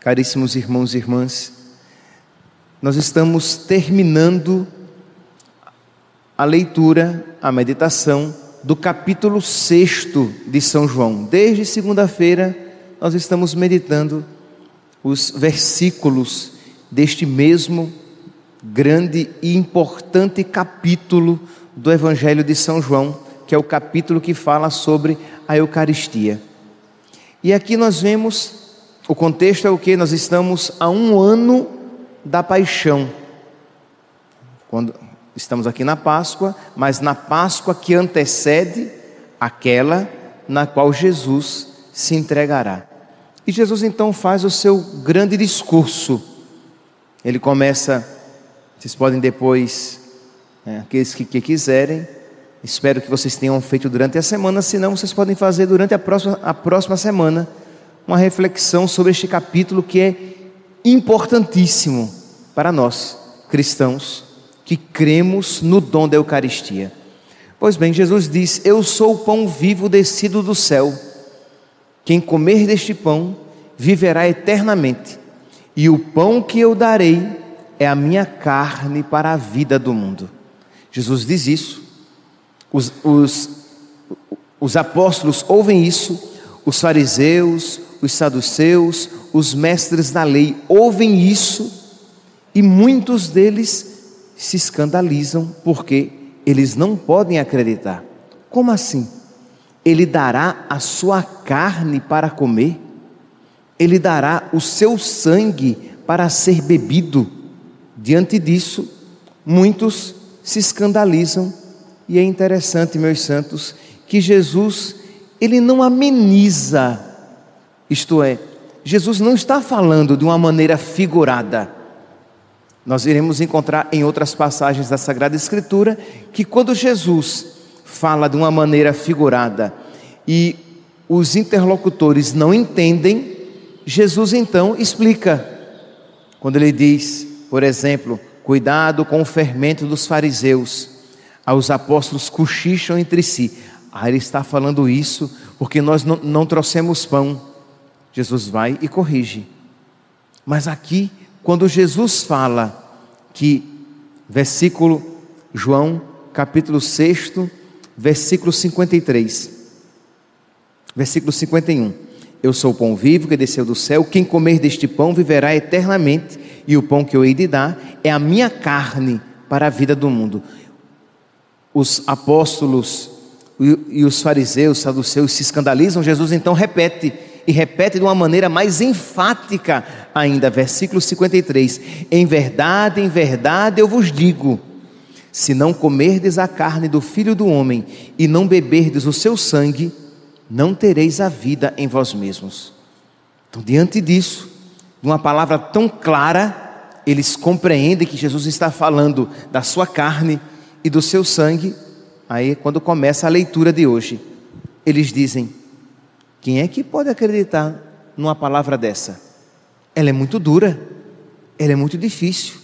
Caríssimos irmãos e irmãs, nós estamos terminando a leitura, a meditação do capítulo 6 de São João. Desde segunda-feira nós estamos meditando os versículos deste mesmo grande e importante capítulo do Evangelho de São João, que é o capítulo que fala sobre a Eucaristia. E aqui nós vemos, o contexto é o que? Nós estamos a 1 ano da paixão. Quando estamos aqui na Páscoa, mas na Páscoa que antecede aquela na qual Jesus se entregará. E Jesus então faz o seu grande discurso. Ele começa, vocês podem depois, aqueles que quiserem, espero que vocês tenham feito durante a semana, senão vocês podem fazer durante a próxima semana, uma reflexão sobre este capítulo que é importantíssimo para nós, cristãos, que cremos no dom da Eucaristia. Pois bem, Jesus diz: eu sou o pão vivo descido do céu. Quem comer deste pão viverá eternamente, e o pão que eu darei é a minha carne para a vida do mundo. Jesus diz isso, os apóstolos ouvem isso, os fariseus, os saduceus, os mestres da lei ouvem isso, e muitos deles se escandalizam, porque eles não podem acreditar. Como assim? Ele dará a sua carne para comer? Ele dará o seu sangue para ser bebido? Diante disso, muitos se escandalizam. E é interessante, meus santos, que Jesus, ele não ameniza, isto é, Jesus não está falando de uma maneira figurada. Nós iremos encontrar em outras passagens da Sagrada Escritura que quando Jesus fala de uma maneira figurada e os interlocutores não entendem, Jesus então explica. Quando ele diz, por exemplo, cuidado com o fermento dos fariseus, os apóstolos cochicham entre si. Ele está falando isso porque nós não trouxemos pão. Jesus vai e corrige. Mas aqui, quando Jesus fala que, João capítulo 6, versículo 53, versículo 51, eu sou o pão vivo que desceu do céu, quem comer deste pão viverá eternamente, e o pão que eu hei de dar é a minha carne para a vida do mundo. Os apóstolos e os fariseus, saduceus se escandalizam. Jesus então repete, e repete de uma maneira mais enfática ainda, versículo 53, em verdade eu vos digo, se não comerdes a carne do Filho do Homem e não beberdes o seu sangue, não tereis a vida em vós mesmos. Então, diante disso, de uma palavra tão clara, eles compreendem que Jesus está falando da sua carne e do seu sangue. Aí, quando começa a leitura de hoje, eles dizem: quem é que pode acreditar numa palavra dessa? Ela é muito dura, ela é muito difícil.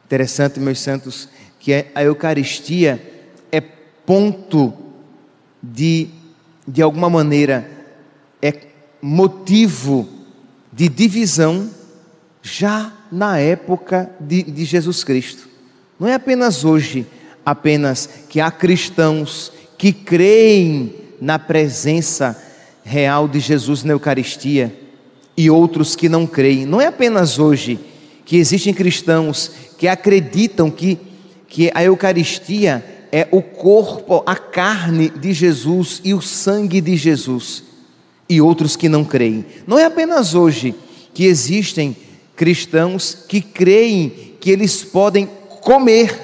Interessante, meus santos, que a Eucaristia é ponto de alguma maneira, é motivo de divisão já na época de Jesus Cristo. Não é apenas hoje, apenas que há cristãos que creem na presença real de Jesus na Eucaristia e outros que não creem. Não é apenas hoje que existem cristãos que acreditam que a Eucaristia é o corpo, a carne de Jesus e o sangue de Jesus, e outros que não creem. Não é apenas hoje que existem cristãos que creem que eles podem comer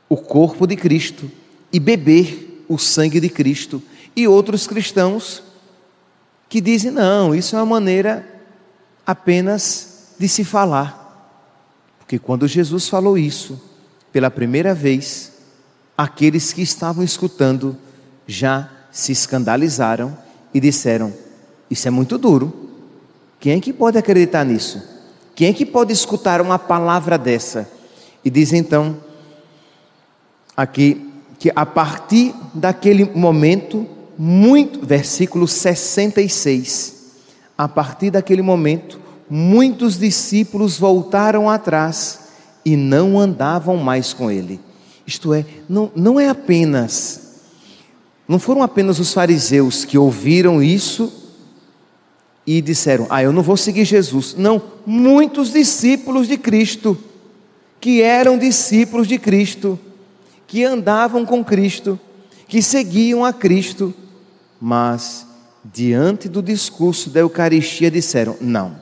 o corpo de Cristo e beber o sangue de Cristo, e outros cristãos que dizem: não, isso é uma maneira apenas de se falar. Porque quando Jesus falou isso pela primeira vez, aqueles que estavam escutando já se escandalizaram e disseram: isso é muito duro, quem é que pode acreditar nisso? Quem é que pode escutar uma palavra dessa? E diz então aqui que a partir daquele momento, versículo 66, a partir daquele momento, muitos discípulos voltaram atrás e não andavam mais com ele. Isto é, não foram apenas os fariseus que ouviram isso e disseram: eu não vou seguir Jesus. Não, muitos discípulos de Cristo, que eram discípulos de Cristo, que andavam com Cristo, que seguiam a Cristo, mas diante do discurso da Eucaristia disseram: não,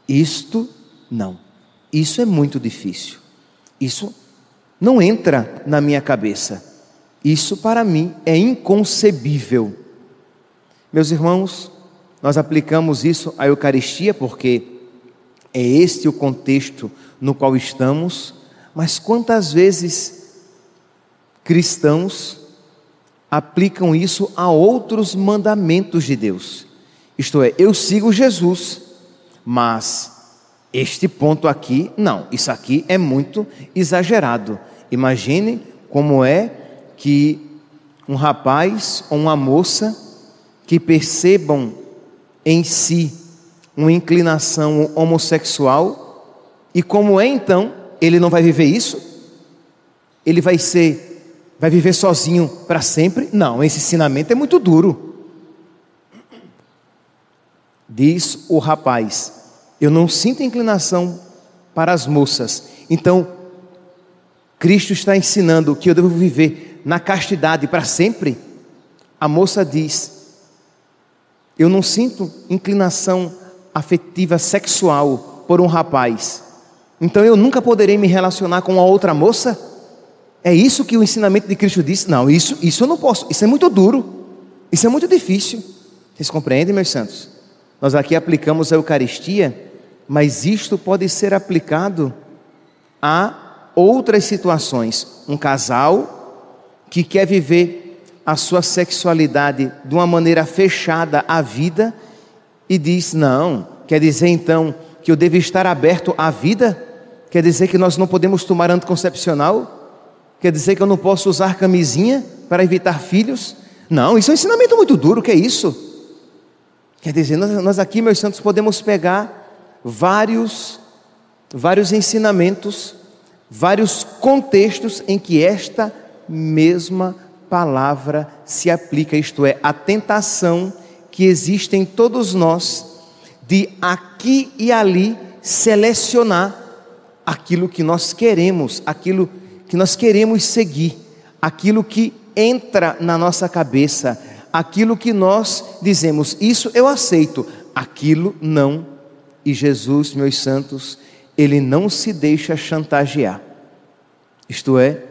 isto é muito difícil, isso não entra na minha cabeça, isso para mim é inconcebível. Meus irmãos, nós aplicamos isso à Eucaristia porque é este o contexto no qual estamos, mas quantas vezes cristãos aplicam isso a outros mandamentos de Deus? Isto é, eu sigo Jesus, mas este ponto aqui, não, isso aqui é muito exagerado. Imagine como é que um rapaz ou uma moça que percebam em si uma inclinação homossexual, e como é então, ele não vai viver isso? Ele vai viver sozinho para sempre? Não, esse ensinamento é muito duro. Diz o rapaz: eu não sinto inclinação para as moças, então Cristo está ensinando que eu devo viver na castidade para sempre? A moça diz: eu não sinto inclinação afetiva sexual por um rapaz, então eu nunca poderei me relacionar com uma outra moça? É isso que o ensinamento de Cristo diz? Não, isso eu não posso, isso é muito duro, isso é muito difícil. Vocês compreendem, meus santos? Nós aqui aplicamos a Eucaristia, mas isto pode ser aplicado a outras situações. Um casal que quer viver a sua sexualidade de uma maneira fechada à vida e diz: não, quer dizer então que eu devo estar aberto à vida? Quer dizer que nós não podemos tomar anticoncepcional? Quer dizer que eu não posso usar camisinha para evitar filhos? Não, isso é um ensinamento muito duro, que é isso? Quer dizer, nós aqui, meus santos, podemos pegar vários ensinamentos, vários contextos em que esta mesma palavra se aplica, isto é, a tentação que existe em todos nós de aqui e ali selecionar aquilo que nós queremos, aquilo que nós queremos seguir, aquilo que entra na nossa cabeça, aquilo que nós dizemos: isso eu aceito, aquilo não. E Jesus, meus santos, Ele não se deixa chantagear. Isto é,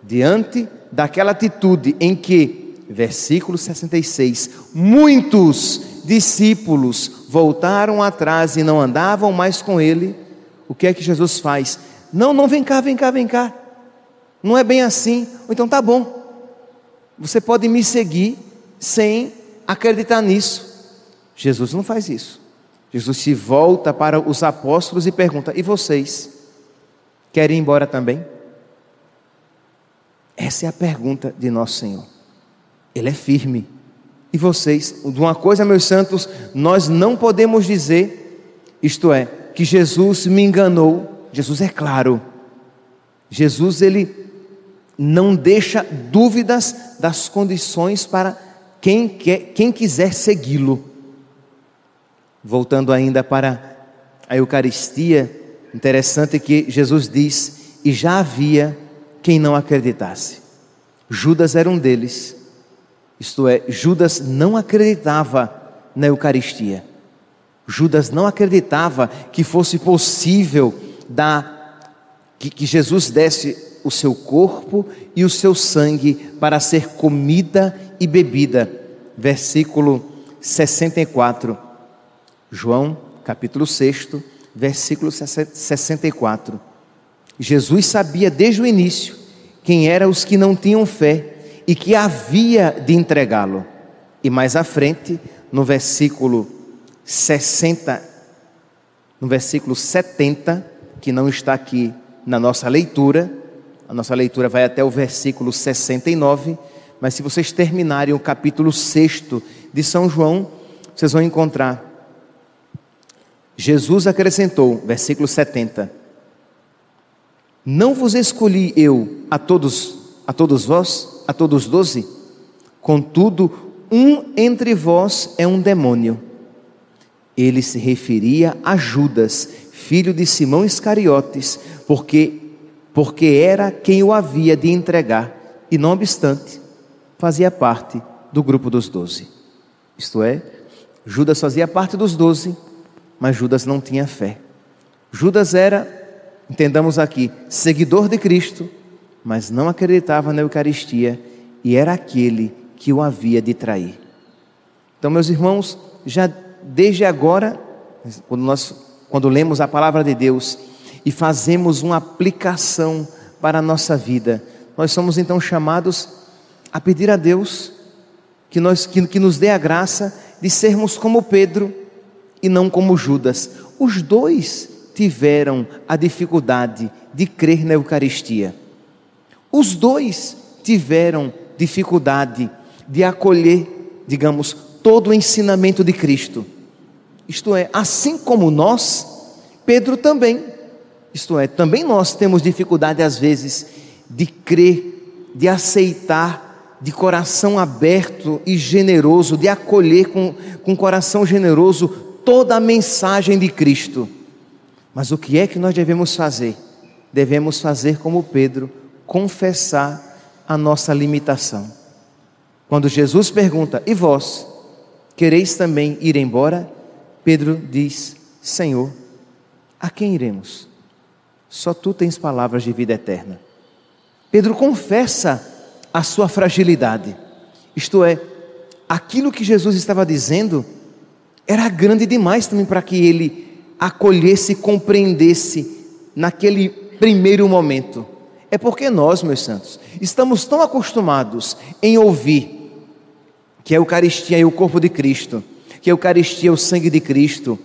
diante daquela atitude em que, versículo 66, muitos discípulos voltaram atrás e não andavam mais com Ele, o que é que Jesus faz? Não, vem cá, não é bem assim. Ou então, tá bom, você pode me seguir sem acreditar nisso. Jesus não faz isso. Jesus se volta para os apóstolos e pergunta: e vocês? Querem ir embora também? Essa é a pergunta de nosso Senhor. Ele é firme. E vocês? De uma coisa, meus santos, nós não podemos dizer, isto é, que Jesus me enganou. Jesus é claro. Jesus, Ele não deixa dúvidas das condições para quem quiser segui-lo. Voltando ainda para a Eucaristia, interessante que Jesus diz: e já havia quem não acreditasse. Judas era um deles. Isto é, Judas não acreditava na Eucaristia. Judas não acreditava que fosse possível que Jesus desse o seu corpo e o seu sangue para ser comida e bebida. Versículo 64. João, capítulo 6, versículo 64. Jesus sabia desde o início quem eram os que não tinham fé e que havia de entregá-lo. E mais à frente, no versículo 60, no versículo 70, que não está aqui na nossa leitura, a nossa leitura vai até o versículo 69, mas se vocês terminarem o capítulo 6 de São João, vocês vão encontrar Jesus acrescentou, versículo 70, não vos escolhi eu a todos vós, a todos 12? Contudo, um entre vós é um demônio. Ele se referia a Judas, filho de Simão Iscariotes, porque era quem o havia de entregar, e não obstante, fazia parte do grupo dos 12. Isto é, Judas fazia parte dos 12, mas Judas não tinha fé. Judas era, entendamos aqui, seguidor de Cristo, mas não acreditava na Eucaristia, e era aquele que o havia de trair. Então, meus irmãos, já desde agora, quando lemos a palavra de Deus e fazemos uma aplicação para a nossa vida, nós somos então chamados a pedir a Deus que nos dê a graça de sermos como Pedro e não como Judas. Os dois tiveram a dificuldade de crer na Eucaristia. Os dois tiveram dificuldade de acolher, digamos, todo o ensinamento de Cristo. Isto é, assim como nós, Pedro também. Isto é, também nós temos dificuldade às vezes de crer, de aceitar de coração aberto e generoso, de acolher com coração generoso toda a mensagem de Cristo. Mas o que é que nós devemos fazer? Devemos fazer como Pedro, confessar a nossa limitação. Quando Jesus pergunta, e vós, quereis também ir embora? Pedro diz, Senhor, a quem iremos? Só tu tens palavras de vida eterna. Pedro confessa a sua fragilidade. Isto é, aquilo que Jesus estava dizendo era grande demais também para que ele acolhesse e compreendesse naquele primeiro momento. É porque nós, meus santos, estamos tão acostumados em ouvir que a Eucaristia é o corpo de Cristo, que a Eucaristia é o sangue de Cristo.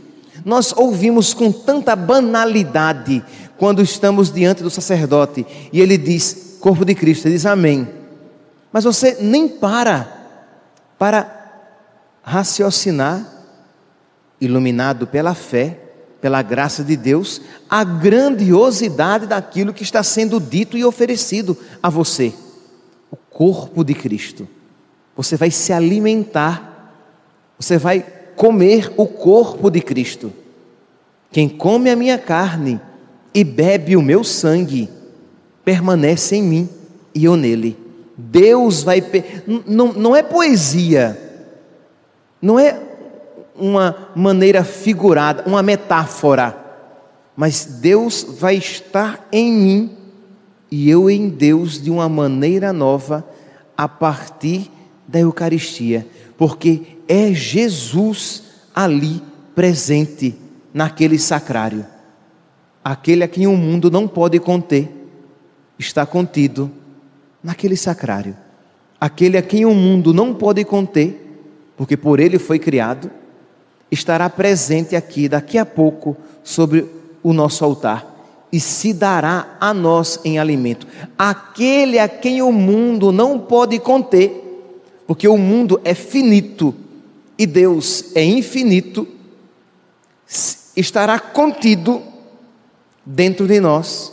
Nós ouvimos com tanta banalidade quando estamos diante do sacerdote e ele diz, corpo de Cristo, ele diz amém. Mas você nem para raciocinar, iluminado pela fé, pela graça de Deus, a grandiosidade daquilo que está sendo dito e oferecido a você. O corpo de Cristo. Você vai se alimentar, você vai comer o corpo de Cristo. Quem come a minha carne e bebe o meu sangue, permanece em mim e eu nele. Deus vai... Não é poesia, não é uma maneira figurada, uma metáfora, mas Deus vai estar em mim e eu em Deus de uma maneira nova a partir da Eucaristia, porque é Jesus ali presente naquele sacrário. Aquele a quem o mundo não pode conter está contido naquele sacrário. Aquele a quem o mundo não pode conter, porque por ele foi criado, estará presente aqui daqui a pouco sobre o nosso altar e se dará a nós em alimento. Aquele a quem o mundo não pode conter, porque o mundo é finito e Deus é infinito, estará contido dentro de nós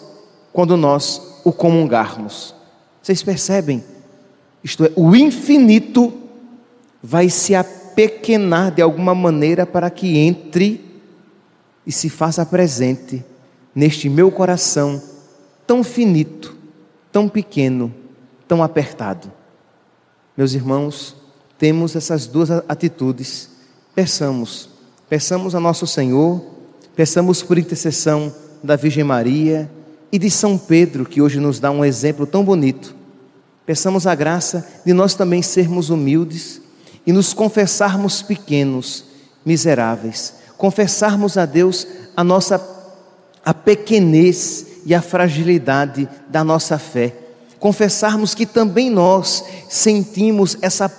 quando nós o comungarmos. Vocês percebem? Isto é, o infinito vai se apequenar de alguma maneira para que entre e se faça presente neste meu coração tão finito, tão pequeno, tão apertado. Meus irmãos, temos essas duas atitudes. Peçamos a nosso Senhor, peçamos por intercessão da Virgem Maria e de São Pedro, que hoje nos dá um exemplo tão bonito. Peçamos a graça de nós também sermos humildes e nos confessarmos pequenos, miseráveis, confessarmos a Deus a pequenez e a fragilidade da nossa fé, confessarmos que também nós sentimos essa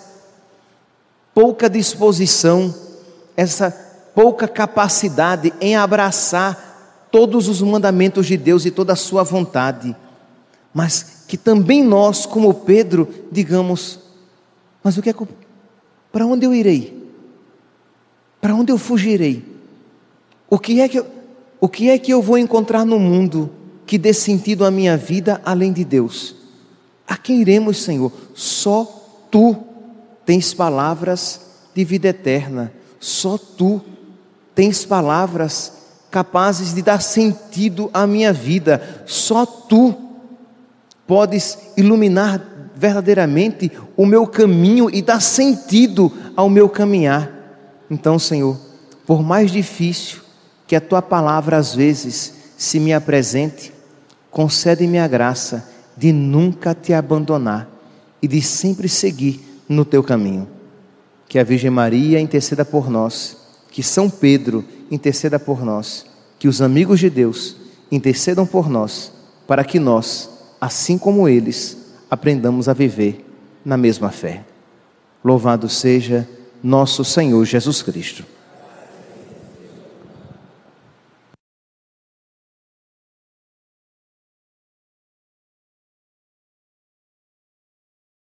pouca disposição, essa pouca capacidade em abraçar todos os mandamentos de Deus e toda a sua vontade, mas que também nós, como Pedro, digamos, mas para onde eu irei? Para onde eu fugirei? O que é que eu vou encontrar no mundo que dê sentido à minha vida além de Deus? A quem iremos, Senhor? Só Tu tens palavras de vida eterna. Só Tu tens palavras capazes de dar sentido à minha vida. Só Tu podes iluminar verdadeiramente o meu caminho e dar sentido ao meu caminhar. Então, Senhor, por mais difícil que a Tua palavra às vezes se me apresente, concede-me a graça de nunca Te abandonar e de sempre seguir no Teu caminho. Que a Virgem Maria interceda por nós, que São Pedro interceda por nós, que os amigos de Deus intercedam por nós, para que nós, assim como eles, aprendamos a viver na mesma fé. Louvado seja nosso Senhor Jesus Cristo.